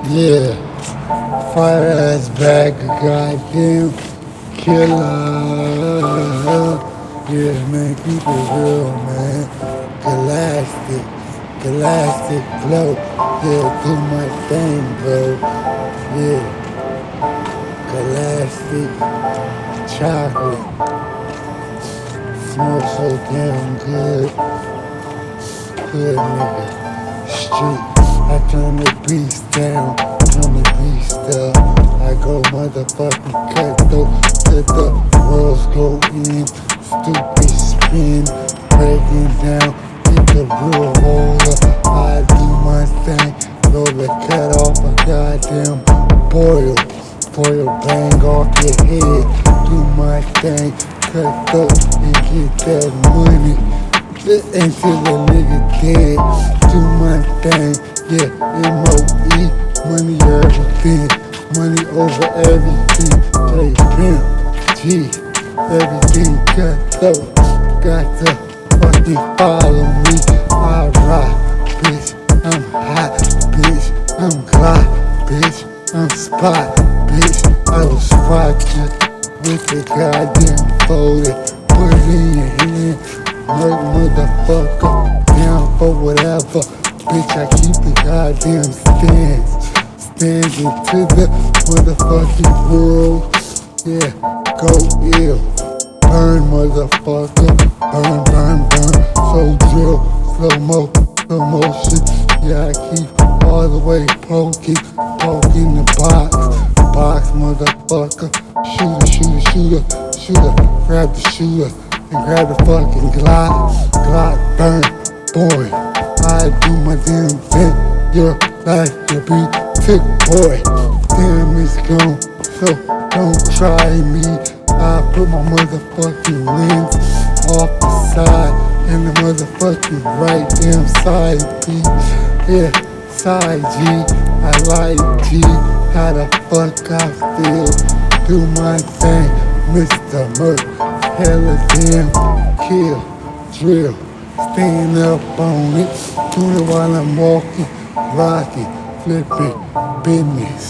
Yeah, fire ass bag of goddamn killer. Yeah, man, keep it real, man. Galactic, galactic glow. Yeah, do my thing, bro. Yeah, galactic chocolate. Smoke so damn good. Good nigga. Street. I turn the beast down, turn the beast up. I go motherfucking cut through to the worlds go in. Stupid spin, breaking down, get the real roller. I do my thing, roll the cut off a goddamn boil. Boil bang off your head, do my thing, cut through and get that money. Until the nigga dead, do my thing, yeah, M.O.E. Money everything, money over everything. Play pimp, G, everything got to fucking follow me. I rock, bitch, I'm hot, bitch, I'm Glock, bitch, I'm Spot, bitch, I will spot you with the goddamn folded, put it in your hand. Motherfucker, down for whatever. Bitch, I keep the goddamn standing to the motherfucking world. Yeah, go ill. Burn, motherfucker. Burn. So drill, slow motion. Yeah, I keep all the way poking the box, motherfucker. Shooter, grab the shooter. And grab the fucking Glock, burn, boy. I do my damn thing, your life will be tick, boy. Damn, it's gone, so don't try me. I put my motherfucking lens off the side and the motherfucking right damn side B. Yeah, side G, I like G. How the fuck I feel? Do my thing, Mr. Merc. Hella damn kill, drill, stand up on it, doing it while I'm walking, rocking, flipping, business.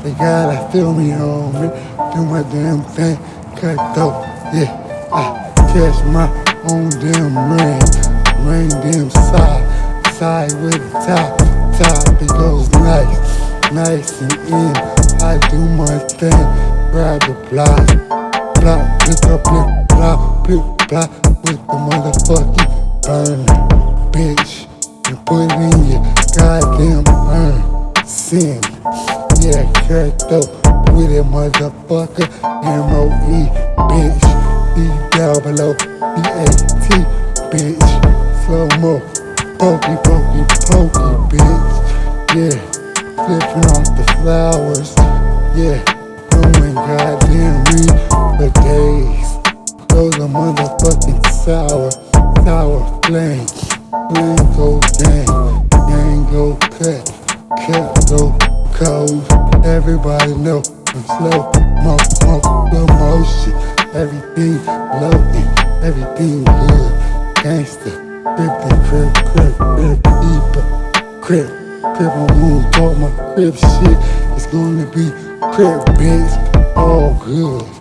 They gotta feel me on me, do my damn thing, cut though, yeah, I catch my own damn rain damn side with the top, it goes nice and in, I do my thing, grab the block, pick up, block, with the motherfucking burner, bitch, and put it in your goddamn burn, sin, yeah, cut up with it, motherfucker, M.O.E, bitch, B down below, B.A.T, bitch, slow-mo, pokey, bitch, yeah, flipping off the flowers, yeah, going goddamn read for days. Those are motherfucking sour flame. Flame go gang go cut go cold. Everybody know I'm slow motion. Everything loaded, everything good. Gangsta, crib, I'm gonna talk my crib shit. It's gonna be crib, bitch, all good.